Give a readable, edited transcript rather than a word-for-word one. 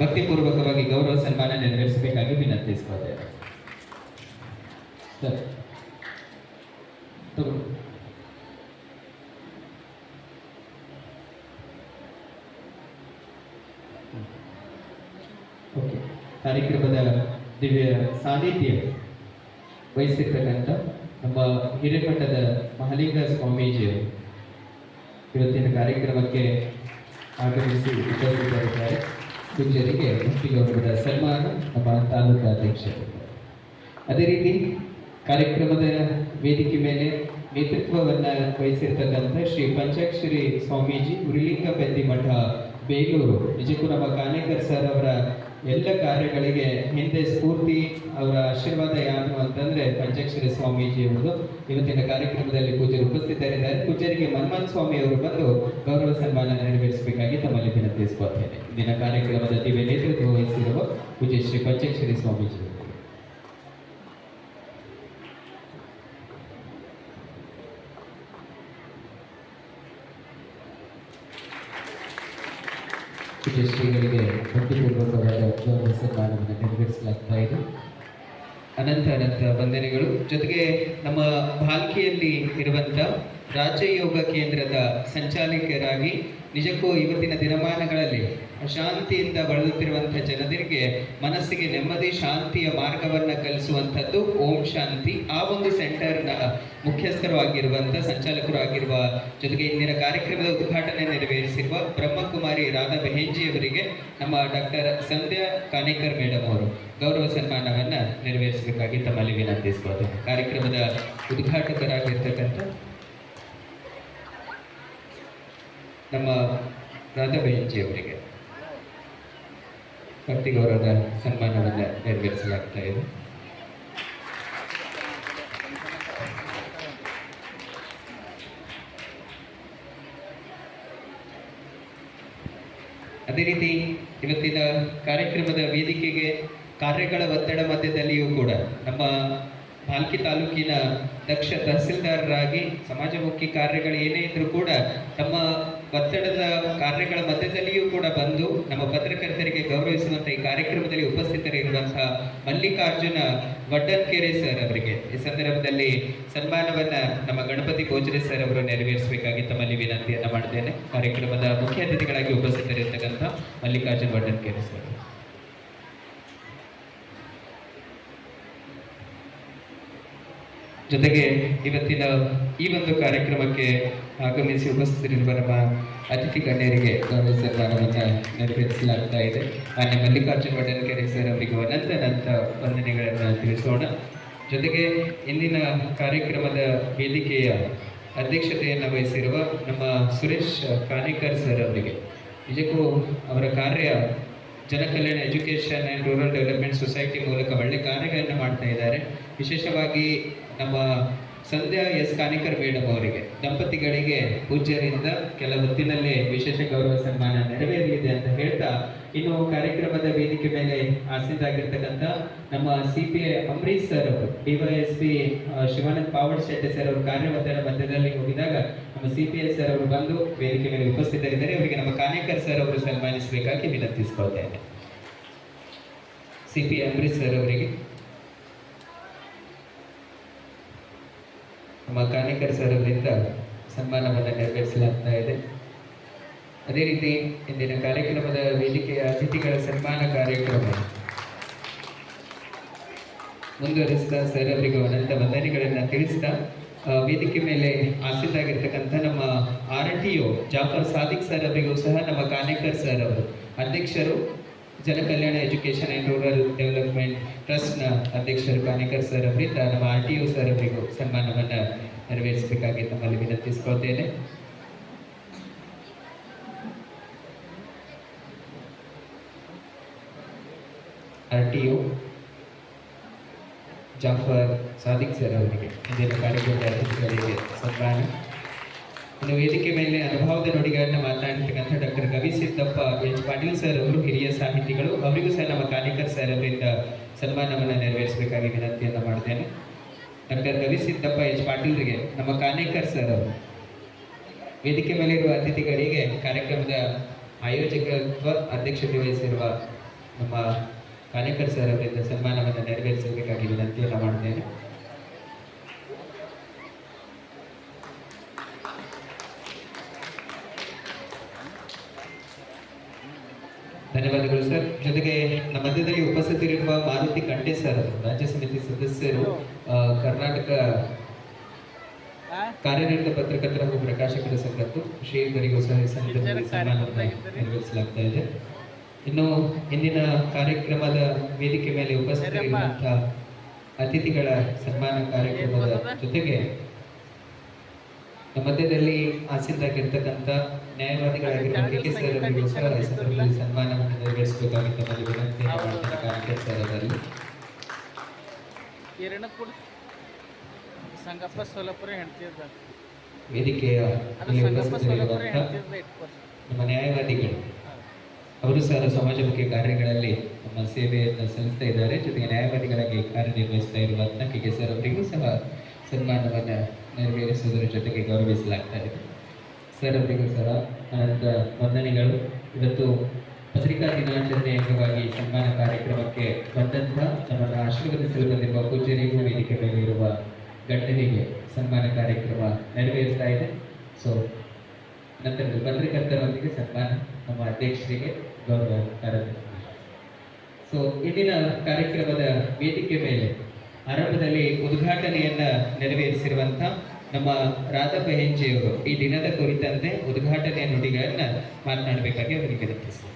ಭಕ್ತಿಪೂರ್ವಕವಾಗಿ ಗೌರವ ಸನ್ಮಾನ ನೆರವೇರಿಸಬೇಕಾಗಿ ವಿನಂತಿಸಿಕೊಳ್ಳುತ್ತೇವೆ. Sir okay. ಕಾರ್ಯಕ್ರಮದ ದಿವ್ಯ ಸಾನ್ನಿಧ್ಯ ವಹಿಸಿರ್ತಕ್ಕಂಥ ನಮ್ಮ ಹಿರೇಮಠದ ಮಹಾಲಿಂಗ ಸ್ವಾಮೀಜಿಯವರು ಇವತ್ತಿನ ಕಾರ್ಯಕ್ರಮಕ್ಕೆ ಆಗಮಿಸಿ ಉಪಸ್ಥಿತರಿದ್ದಾರೆ. ಪೂಜ್ಯರಿಗೆ ಭಕ್ತಿಗೌರವದ ಸನ್ಮಾನ ನಮ್ಮ ತಾಲೂಕು ಅಧ್ಯಕ್ಷರು. ಅದೇ ರೀತಿ ಕಾರ್ಯಕ್ರಮದ ವೇದಿಕೆ ಮೇಲೆ ನೇತೃತ್ವವನ್ನು ವಹಿಸಿರ್ತಕ್ಕಂಥ ಶ್ರೀ ಪಂಚಾಕ್ಷರಿ ಸ್ವಾಮೀಜಿ ಉರಿಲಿಂಗ ಬೆದ್ದಿಮಠ ಬೇಲೂರು. ನಿಜಕ್ಕೂ ನಮ್ಮ ಕಾನೇಕರ್ ಸರ್ ಅವರ ಎಲ್ಲ ಕಾರ್ಯಗಳಿಗೆ ಹಿಂದೆ ಸ್ಫೂರ್ತಿ, ಅವರ ಆಶೀರ್ವಾದ ಯಾರು ಅಂತಂದ್ರೆ ಪಂಚಾಕ್ಷರಿ ಸ್ವಾಮೀಜಿ ಅವರದು. ಇವತ್ತಿನ ಕಾರ್ಯಕ್ರಮದಲ್ಲಿ ಪೂಜ್ಯರು ಉಪಸ್ಥಿತರಿದ್ದಾರೆ. ಪೂಜ್ಯರಿಗೆ ಮನ್ಮನ್ ಸ್ವಾಮಿ ಅವರು ಬಂದು ಗೌರವ ಸನ್ಮಾನ ನೆರವೇರಿಸಬೇಕಾಗಿ ತಮ್ಮಲ್ಲಿ ವಿನಂತಿಸಿಕೊಳ್ಳುತ್ತೇನೆ. ಇಂದಿನ ಕಾರ್ಯಕ್ರಮದ ದಿವ್ಯ ನೇತೃತ್ವ ವಹಿಸಿರುವ ಪೂಜ್ಯ ಶ್ರೀ ಪಂಚಾಕ್ಷರಿ ಸ್ವಾಮೀಜಿ ಅವರು. ಪೂಜ್ಯ ಶ್ರೀಗಳಿಗೆ ಭಕ್ತಿಪೂರ್ವಕವಾದ ಗೌರವ ಸನ್ಮಾನವನ್ನು ನೆರವೇರಿಸಲಾಗ್ತಾ ಇದೆ. ಅನಂತ ವಂದನೆಗಳು. ಜೊತೆಗೆ ನಮ್ಮ ಭಾಲ್ಕಿಯಲ್ಲಿ ಇರುವಂಥ ರಾಜ್ಯ ಯೋಗ ಕೇಂದ್ರದ ಸಂಚಾಲಕರಾಗಿ ನಿಜಕ್ಕೂ ಇವತ್ತಿನ ದಿನಮಾನಗಳಲ್ಲಿ ಅಶಾಂತಿಯಿಂದ ಬಳಲುತ್ತಿರುವಂಥ ಜನರಿಗೆ ಮನಸ್ಸಿಗೆ ನೆಮ್ಮದಿ ಶಾಂತಿಯ ಮಾರ್ಗವನ್ನು ಕಲಿಸುವಂಥದ್ದು ಓಂ ಶಾಂತಿ. ಆ ಒಂದು ಸೆಂಟರ್ನ ಮುಖ್ಯಸ್ಥರು ಆಗಿರುವಂಥ ಸಂಚಾಲಕರು ಆಗಿರುವ ಜೊತೆಗೆ ಇಂದಿನ ಕಾರ್ಯಕ್ರಮದ ಉದ್ಘಾಟನೆ ನೆರವೇರಿಸಿರುವ ಬ್ರಹ್ಮಕುಮಾರಿ ರಾಧಾ ಬೆಹೆಂಜಿ ಅವರಿಗೆ ನಮ್ಮ ಡಾಕ್ಟರ್ ಸಂಧ್ಯಾ ಕಾನೇಕರ್ ಮೇಡಮ್ ಅವರು ಗೌರವ ಸನ್ಮಾನವನ್ನು ನೆರವೇರಿಸಬೇಕಾಗಿ ತಮ್ಮಲ್ಲಿ ವಿನಂತಿಸಿಕೊಳ್ಳುತ್ತೇವೆ. ಕಾರ್ಯಕ್ರಮದ ಉದ್ಘಾಟಕರಾಗಿರ್ತಕ್ಕಂಥ ನಮ್ಮ ರಾಧಾ ಬೆಹೆಂಜಿ ಅವರಿಗೆ ಭಕ್ತಿ ಗೌರವದ ಸನ್ಮಾನವನ್ನು ನೆರವೇರಿಸಲಾಗ್ತಾ ಇದೆ. ಅದೇ ರೀತಿ ಇವತ್ತಿನ ಕಾರ್ಯಕ್ರಮದ ವೇದಿಕೆಗೆ ಕಾರ್ಯಗಳ ಒತ್ತಡ ಮಧ್ಯದಲ್ಲಿಯೂ ಕೂಡ ನಮ್ಮ ಭಾಲ್ಕಿ ತಾಲೂಕಿನ ದಕ್ಷ ತಹಸೀಲ್ದಾರರಾಗಿ ಸಮಾಜಮುಖಿ ಕಾರ್ಯಗಳು ಏನೇ ಇದ್ರೂ ಕೂಡ ತಮ್ಮ ಒತ್ತಡದ ಕಾರ್ಯಗಳ ಮಧ್ಯದಲ್ಲಿಯೂ ಕೂಡ ಬಂದು ನಮ್ಮ ಪತ್ರಕರ್ತರಿಗೆ ಗೌರವಿಸುವಂಥ ಈ ಕಾರ್ಯಕ್ರಮದಲ್ಲಿ ಉಪಸ್ಥಿತರಿರುವಂತಹ ಮಲ್ಲಿಕಾರ್ಜುನ ವಡ್ಡನ್ಕೆರೆ ಸರ್ ಅವರಿಗೆ ಈ ಸಂದರ್ಭದಲ್ಲಿ ಸನ್ಮಾನವನ್ನು ನಮ್ಮ ಗಣಪತಿ ಭೋಜರೆ ಸರ್ ಅವರು ನೆರವೇರಿಸಬೇಕಾಗಿ ತಮ್ಮಲ್ಲಿ ವಿನಂತಿಯನ್ನು ಮಾಡ್ತೇನೆ. ಕಾರ್ಯಕ್ರಮದ ಮುಖ್ಯ ಅತಿಥಿಗಳಾಗಿ ಉಪಸ್ಥಿತರಿರ್ತಕ್ಕಂಥ ಮಲ್ಲಿಕಾರ್ಜುನ ವಡ್ಡನ್ಕೆರೆ ಸರ್. ಜೊತೆಗೆ ಇವತ್ತಿನ ಈ ಒಂದು ಕಾರ್ಯಕ್ರಮಕ್ಕೆ ಆಗಮಿಸಿ ಉಪಸ್ಥಿತರಿರುವ ನಮ್ಮ ಅತಿಥಿ ಗಣ್ಯರಿಗೆ ಗೌರವ ಸನ್ಮಾನವನ್ನು ನೆರವೇರಿಸಲಾಗ್ತಾ ಇದೆ. ಮಾನ್ಯ ಮಲ್ಲಿಕಾರ್ಜುನ ವಡ್ಡನ್ಕೆರೆ ಸರ್ ಅವರಿಗೆ ಅನಂತ ವಂದನೆಗಳನ್ನು ತಿಳಿಸೋಣ. ಜೊತೆಗೆ ಇಂದಿನ ಕಾರ್ಯಕ್ರಮದ ವೇದಿಕೆಯ ಅಧ್ಯಕ್ಷತೆಯನ್ನು ವಹಿಸಿರುವ ನಮ್ಮ ಸುರೇಶ್ ಕಾನೇಕರ್ ಸರ್ ಅವರಿಗೆ ನಿಜಕ್ಕೂ ಅವರ ಕಾರ್ಯ ಜನಕಲ್ಯಾಣ education and rural development society ಮೂಲಕ ಒಳ್ಳೆ ಕಾರ್ಯಗಳನ್ನು ಮಾಡ್ತಾ ಇದ್ದಾರೆ. ವಿಶೇಷವಾಗಿ ನಮ್ಮ ಸಂಧ್ಯಾ ಎಸ್ ಕಾನೇಕರ್ ಮೇಡಮ್ ಅವರಿಗೆ ದಂಪತಿಗಳಿಗೆ ಪೂಜ್ಯರಿಂದ ಕೆಲ ಹೊತ್ತಿನಲ್ಲೇ ವಿಶೇಷ ಗೌರವ ಸನ್ಮಾನ ನೆರವೇರಲಿದೆ ಅಂತ ಹೇಳ್ತಾ, ಇನ್ನು ಕಾರ್ಯಕ್ರಮದ ವೇದಿಕೆ ಮೇಲೆ ಆಸೀನರಾಗಿರ್ತಕ್ಕಂಥ ನಮ್ಮ CPI ಅಂಬರೀಶ್ ಸರ್ ಅವರು, DYSP ಶಿವಾನಂದ್ ಪಾವಡ್ ಶೆಟ್ಟಿ ಸರ್ ಅವರು ಕಾರ್ಯವೊತ್ತಡ ಮಧ್ಯದಲ್ಲಿ ಹೋಗಿದಾಗ ನಮ್ಮ CPI ಸರ್ ಅವರು ಬಂದು ವೇದಿಕೆ ಮೇಲೆ ಉಪಸ್ಥಿತರಿದ್ದಾರೆ. ಅವರಿಗೆ ನಮ್ಮ ಕಾನೇಕರ್ ಸರ್ ಅವರು ಸನ್ಮಾನಿಸಬೇಕಾಗಿ ವಿನಂತಿಸಿಕೊಳ್ತೇನೆ. CPI ಅಂಬರೀಶ್ ಸರ್ ಅವರಿಗೆ ನಮ್ಮ ಕಾನೇಕರ್ ಸರ್ ಅವರಿಂದ ಸನ್ಮಾನವನ್ನು ನೆರವೇರಿಸಲಾಗ್ತಾ ಇದೆ. ಅದೇ ರೀತಿ ಇಂದಿನ ಕಾರ್ಯಕ್ರಮದ ವೇದಿಕೆಯ ಅತಿಥಿಗಳ ಸನ್ಮಾನ ಕಾರ್ಯಕ್ರಮ ಮುಂದುವರಿಸಿದ ಸರ್ ಅವರಿಗೆ ಅನಂತ ವಂದನೆಗಳನ್ನು ತಿಳಿಸ್ತಾ, ವೇದಿಕೆ ಮೇಲೆ ಆಸೀನರಾಗಿರ್ತಕ್ಕಂಥ ನಮ್ಮ RTO ಜಾಫರ್ ಸಾದಿಕ್ ಸರ್ ಅವರಿಗೂ ಸಹ ನಮ್ಮ ಕಾನೇಕರ್ ಸರ್ ಅವರು ಅಧ್ಯಕ್ಷರು, ಜನಕಲ್ಯಾಣ ಎಜುಕೇಷನ್ ಆ್ಯಂಡ್ ರೂರಲ್ ಡೆವಲಪ್ಮೆಂಟ್ ಟ್ರಸ್ಟ್ನ ಅಧ್ಯಕ್ಷರು ಕಾನೇಕರ್ ಸರ್ ಅವರಿಂದ ನಮ್ಮ RTO ಸರ್ ಅವರಿಗೂ ಸನ್ಮಾನವನ್ನು ನೆರವೇರಿಸಬೇಕಾಗಿ ತಮ್ಮಲ್ಲಿ ವಿನಂತಿಸಿಕೊಳ್ತೇನೆ. RTO ಜಾಫರ್ ಸಾದಿಕ್ ಸರ್ ಅವರಿಗೆ ಇಂದಿನ ಕಾರ್ಯಕ್ರಮದ ಅತಿಥಿಗಳಿಗೆ ಸನ್ಮಾನ. ಇನ್ನು ವೇದಿಕೆ ಮೇಲೆ ಅನುಭವದ ನುಡಿಗಳನ್ನ ಮಾತನಾಡಿರ್ತಕ್ಕಂಥ doctor Gavisiddappa H. Patil sir ಅವರು ಹಿರಿಯ ಸಾಹಿತಿಗಳು, ಅವರಿಗೂ ಸಹ ನಮ್ಮ ಕಾನೇಕರ್ ಸರ್ ಅವರಿಂದ ಸನ್ಮಾನವನ್ನು ನೆರವೇರಿಸಬೇಕಾಗಿ ವಿನಂತಿಯನ್ನು ಮಾಡ್ತೇನೆ. Doctor Gavisiddappa H. ಪಾಟೀಲ್ರಿಗೆ ನಮ್ಮ ಕಾನೇಕರ್ ಸರ್ ಅವರು ವೇದಿಕೆ ಮೇಲಿರುವ ಅತಿಥಿಗಳಿಗೆ ಕಾರ್ಯಕ್ರಮದ ಆಯೋಜಕತ್ವ ಅಧ್ಯಕ್ಷತೆ ವಹಿಸಿರುವ ನಮ್ಮ ಕಾನೇಕರ್ ಸರ್ ಅವರಿಂದ ಸನ್ಮಾನವನ್ನು ನೆರವೇರಿಸಬೇಕಾಗಿ ವಿನಂತಿಯನ್ನು ಮಾಡ್ತೇನೆ. ಧನ್ಯವಾದಗಳು ಸರ್. ಜೊತೆಗೆ ನಮ್ಮ ಮಧ್ಯದಲ್ಲಿ ಉಪಸ್ಥಿತರಿರುವ ಮಾರುತಿ ಕಂಠೆ ಸರ್ ರಾಜ್ಯ ಸಮಿತಿ ಸದಸ್ಯರು, ಕರ್ನಾಟಕ ಕಾರ್ಯನಿರತ ಪತ್ರಕರ್ತರ ಹಾಗೂ ಪ್ರಕಾಶಕರ ಸಂಘದ್ದು ಶ್ರೀಧರಿಗೂ ಸಹ ಸನ್ಮಾನವನ್ನು ನೆರವೇರಿಸಲಾಗ್ತಾ ಇದೆ. ಇನ್ನು ಇಂದಿನ ಕಾರ್ಯಕ್ರಮದ ವೇದಿಕೆ ಮೇಲೆ ಉಪಸ್ಥಿತರಿರುವಂತಹ ಅತಿಥಿಗಳ ಸನ್ಮಾನ ಕಾರ್ಯಕ್ರಮದ ಜೊತೆಗೆ ನಮ್ಮ ಮಧ್ಯದಲ್ಲಿ ಆಸೀನರಾಗಿರ್ತಕ್ಕಂಥ ನ್ಯಾಯವಾದಿಗಳಾಗಿರುವ ಕೆ ಸರ್ ಅವರಿಗೂ ಸಹ ಈ ಸಂದರ್ಭದಲ್ಲಿ ಸನ್ಮಾನವನ್ನು ನೆರವೇರಿಸಬೇಕಾಗಿ ತಮ್ಮಲ್ಲಿ ವಿನಂತಿಯನ್ನು ಮಾಡ್ತೇನೆ. ಕಾನೇಕರ್ ಸರ್ ಅವರಲ್ಲಿ ಸಂಗಪ್ಪ ಸೋಲಪುರ ಹೆಂಡ್ತಿದ್ದ ವೇದಿಕೆಯ ಉಪಸ್ಥಿತರಿರುವಂತಹ ನಮ್ಮ ನ್ಯಾಯವಾದಿಗಳು ಅವರು ಸಹ ಸಮಾಜಮುಖಿ ಕಾರ್ಯಗಳಲ್ಲಿ ನಮ್ಮ ಸೇವೆಯನ್ನು ಸಲ್ಲಿಸ್ತಾ ಇದ್ದಾರೆ. ಜೊತೆಗೆ ನ್ಯಾಯವಾದಿಗಳಾಗಿ ಕಾರ್ಯನಿರ್ವಹಿಸ್ತಾ ಇರುವಂತಹ ಕೆ ಸರ್ ಅವರಿಗೂ ಸಹ ಸನ್ಮಾನವನ್ನು ನೆರವೇರಿಸುವುದರ ಜೊತೆಗೆ ಗೌರವಿಸಲಾಗ್ತಾ ಇದೆ. ಸರ್ ಅವರಿಗೂ ಸಹ ಅನಂತ ವಂದನೆಗಳು. ಇವತ್ತು ಪತ್ರಿಕಾ ದಿನಾಚರಣೆ ಅಂಗವಾಗಿ ಸನ್ಮಾನ ಕಾರ್ಯಕ್ರಮಕ್ಕೆ ಬಂದಂಥ ನಮ್ಮನ್ನು ಆಶೀರ್ವದಿಸಲು ಬಂದಿರುವ ಪೂಜ್ಯರಿಗೂ ವೇದಿಕೆ ಮೇಲೆ ಇರುವ ಗಣ್ಯರಿಗೆ ಸನ್ಮಾನ ಕಾರ್ಯಕ್ರಮ ನೆರವೇರ್ತಾ ಇದೆ. ಸೊ ನಂತರದ ಪತ್ರಕರ್ತರೊಂದಿಗೆ ಸನ್ಮಾನ ನಮ್ಮ ಅಧ್ಯಕ್ಷರಿಗೆ ಗೌರವ ಕಾರ್ಯಕ್ರಮ. ಸೊ ಇಂದಿನ ಕಾರ್ಯಕ್ರಮದ ವೇದಿಕೆ ಮೇಲೆ ಆರಂಭದಲ್ಲಿ ಉದ್ಘಾಟನೆಯನ್ನ ನೆರವೇರಿಸಿರುವಂಥ ನಮ್ಮ ರಾಧಪ್ಪ ಹೆಂಜೆಯವರು ಈ ದಿನದ ಕುರಿತಂತೆ ಉದ್ಘಾಟನೆಯ ನುಡಿಗಳನ್ನ ಮಾತನಾಡಬೇಕಾಗಿ ಅವರಿಗೆ ವಿನಂತಿಸಿದರು.